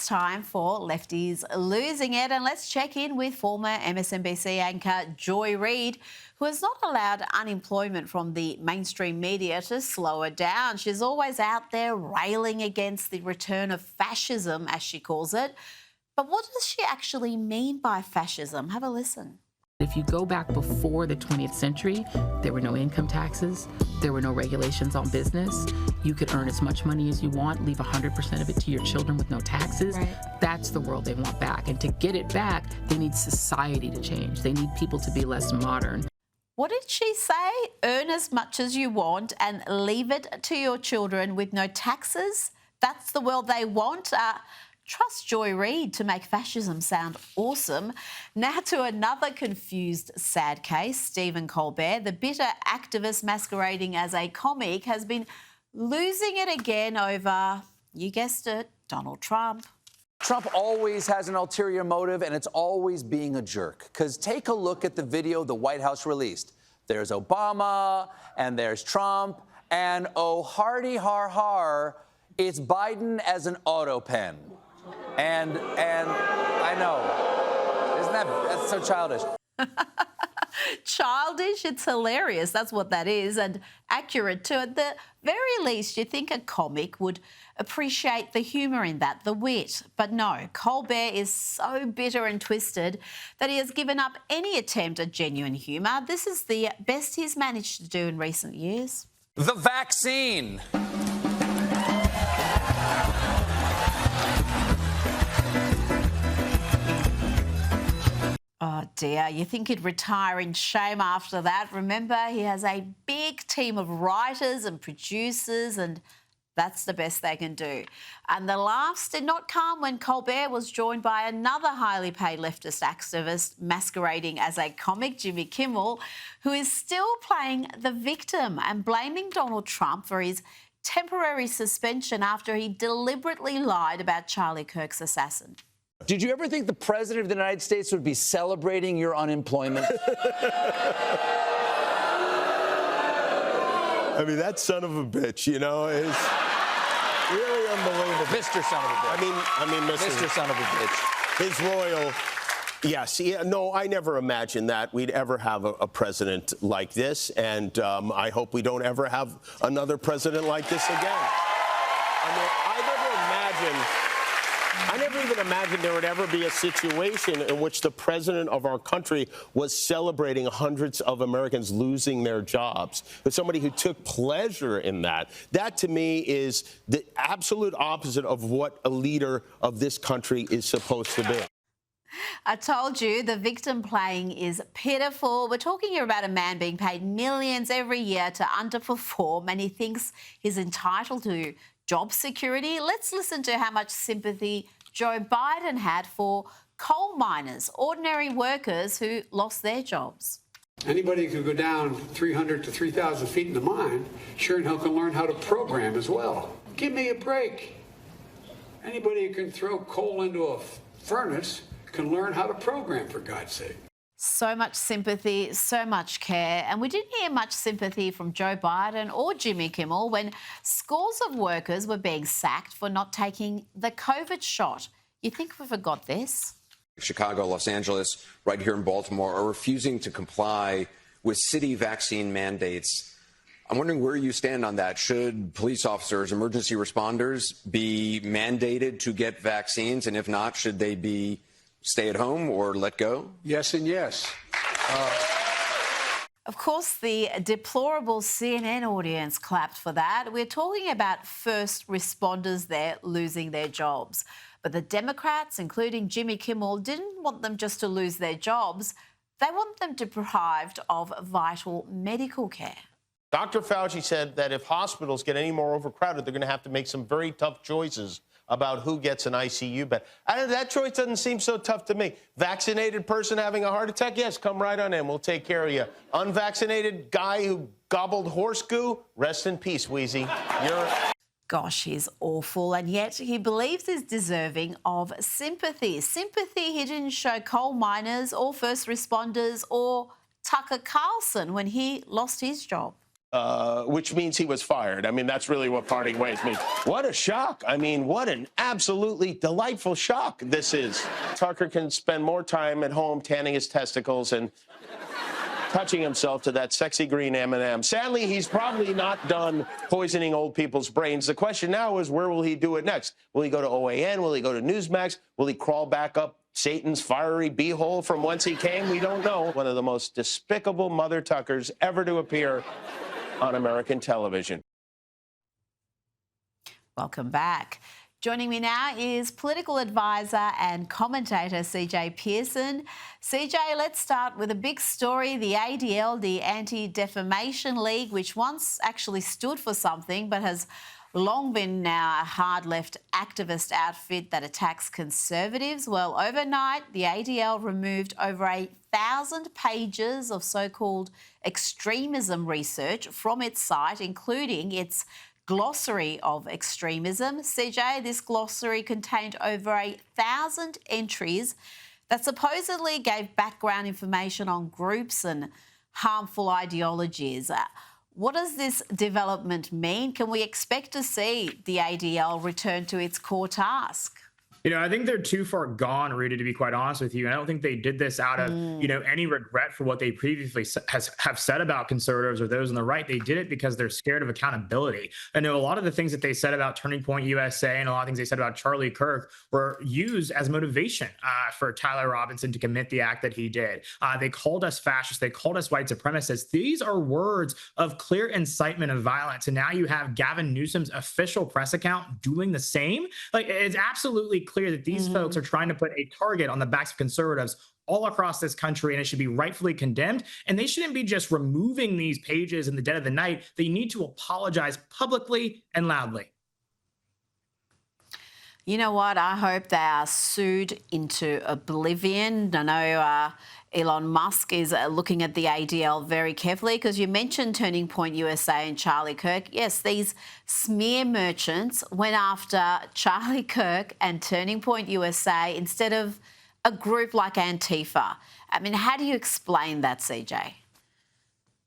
it's time for Lefties Losing It, and let's check in with former MSNBC anchor Joy Reid, who has not allowed unemployment from the mainstream media to slow her down. She's always out there railing against the return of fascism, as she calls it. But what does she actually mean by fascism? Have a listen. If you go back before the 20th century, there were no income taxes, there were no regulations on business. You could earn as much money as you want, leave 100% of it to your children with no taxes. Right. That's the world they want back. And to get it back, they need society to change. They need people to be less modern. What did she say? Earn as much as you want and leave it to your children with no taxes? That's the world they want? Trust Joy Reid to make fascism sound awesome. Now to another confused, sad case. Stephen Colbert, the bitter activist masquerading as a comic, has been losing it again over, you guessed it, Donald Trump. Trump always has an ulterior motive, and it's always being a jerk. Because take a look at the video the White House released. There's Obama, and there's Trump, and oh, hardy har har, it's Biden as an auto pen. And I know, that's so childish. Childish? It's hilarious. That's what that is, and accurate too. At the very least, you think a comic would appreciate the humour in that, the wit. But no, Colbert is so bitter and twisted that he has given up any attempt at genuine humour. This is the best he's managed to do in recent years. The vaccine. Oh dear, you think he'd retire in shame after that. Remember, he has a big team of writers and producers, and that's the best they can do. And the laughs did not come when Colbert was joined by another highly paid leftist activist masquerading as a comic, Jimmy Kimmel, who is still playing the victim and blaming Donald Trump for his temporary suspension after he deliberately lied about Charlie Kirk's assassin. Did you ever think the President of the United States would be celebrating your unemployment? I mean, that son of a bitch, you know, is really unbelievable. Mr. Son of a bitch. I mean, Mr. Son of a bitch. His royal. Yes. Yeah, no, I never imagined that we'd ever have a president like this. And I hope we don't ever have another president like this again. I mean, I never even imagined there would ever be a situation in which the president of our country was celebrating hundreds of Americans losing their jobs. But somebody who took pleasure in that, that to me is the absolute opposite of what a leader of this country is supposed to be. I told you the victim playing is pitiful. We're talking here about a man being paid millions every year to underperform, and he thinks he's entitled to job security. Let's listen to how much sympathy Joe Biden had for coal miners, ordinary workers who lost their jobs. Anybody who can go down 300 to 3,000 feet in the mine sure and hell can learn how to program as well. Give me a break. Anybody who can throw coal into a furnace can learn how to program, for God's sake. So much sympathy, so much care. And we didn't hear much sympathy from Joe Biden or Jimmy Kimmel when scores of workers were being sacked for not taking the COVID shot. You think we forgot this? Chicago, Los Angeles, right here in Baltimore are refusing to comply with city vaccine mandates. I'm wondering where you stand on that. Should police officers, emergency responders be mandated to get vaccines? And if not, should they be stay at home or let go? Yes and yes. Of course, the deplorable CNN audience clapped for that. We're talking about first responders there losing their jobs. But the Democrats, including Jimmy Kimmel, didn't want them just to lose their jobs. They want them deprived of vital medical care. Dr. Fauci said that if hospitals get any more overcrowded, they're going to have to make some very tough choices about who gets an ICU bed. That choice doesn't seem so tough to me. Vaccinated person having a heart attack? Yes, come right on in. We'll take care of you. Unvaccinated guy who gobbled horse goo? Rest in peace, Wheezy. Gosh, he's awful, and yet he believes he's deserving of sympathy. Sympathy he didn't show coal miners or first responders or Tucker Carlson when he lost his job. which means he was fired. I mean, that's really what parting ways means. What a shock. I mean, what an absolutely delightful shock this is. Tucker can spend more time at home tanning his testicles and touching himself to that sexy green M&M. Sadly, he's probably not done poisoning old people's brains. The question now is, where will he do it next? Will he go to OAN? Will he go to Newsmax? Will he crawl back up Satan's fiery beehole from whence he came? We don't know. One of the most despicable Mother Tuckers ever to appear on American television. Welcome back. Joining me now is political advisor and commentator CJ Pearson. CJ, let's start with a big story. The ADL, the Anti-Defamation League, which once actually stood for something but has long been now a hard left activist outfit that attacks conservatives. Well, overnight, the ADL removed over 1,000 pages of so-called extremism research from its site, including its glossary of extremism. CJ, this glossary contained over 1,000 entries that supposedly gave background information on groups and harmful ideologies. What does this development mean? Can we expect to see the ADL return to its core task? You know, I think they're too far gone, Rita, to be quite honest with you. I don't think they did this out of, any regret for what they previously have said about conservatives or those on the right. They did it because they're scared of accountability. I know a lot of the things that they said about Turning Point USA and a lot of things they said about Charlie Kirk were used as motivation for Tyler Robinson to commit the act that he did. They called us fascists. They called us white supremacists. These are words of clear incitement of violence. And now you have Gavin Newsom's official press account doing the same. Like, it's absolutely clear that these folks are trying to put a target on the backs of conservatives all across this country, and it should be rightfully condemned. And they shouldn't be just removing these pages in the dead of the night. They need to apologize publicly and loudly. You know what? I hope they are sued into oblivion. I know Elon Musk is looking at the ADL very carefully, because you mentioned Turning Point USA and Charlie Kirk. Yes, these smear merchants went after Charlie Kirk and Turning Point USA instead of a group like Antifa. I mean, how do you explain that, CJ?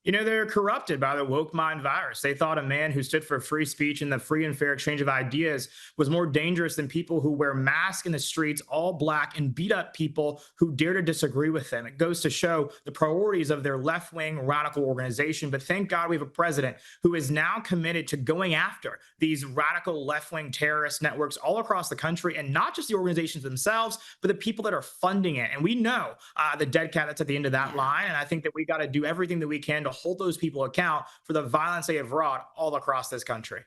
You know, they're corrupted by the woke mind virus. They thought a man who stood for free speech and the free and fair exchange of ideas was more dangerous than people who wear masks in the streets, all black, and beat up people who dare to disagree with them. It goes to show the priorities of their left-wing radical organization. But thank God we have a president who is now committed to going after these radical left-wing terrorist networks all across the country, and not just the organizations themselves, but the people that are funding it. And we know the dead cat that's at the end of that line. And I think that we got to do everything that we can to hold those people account for the violence they have wrought all across this country.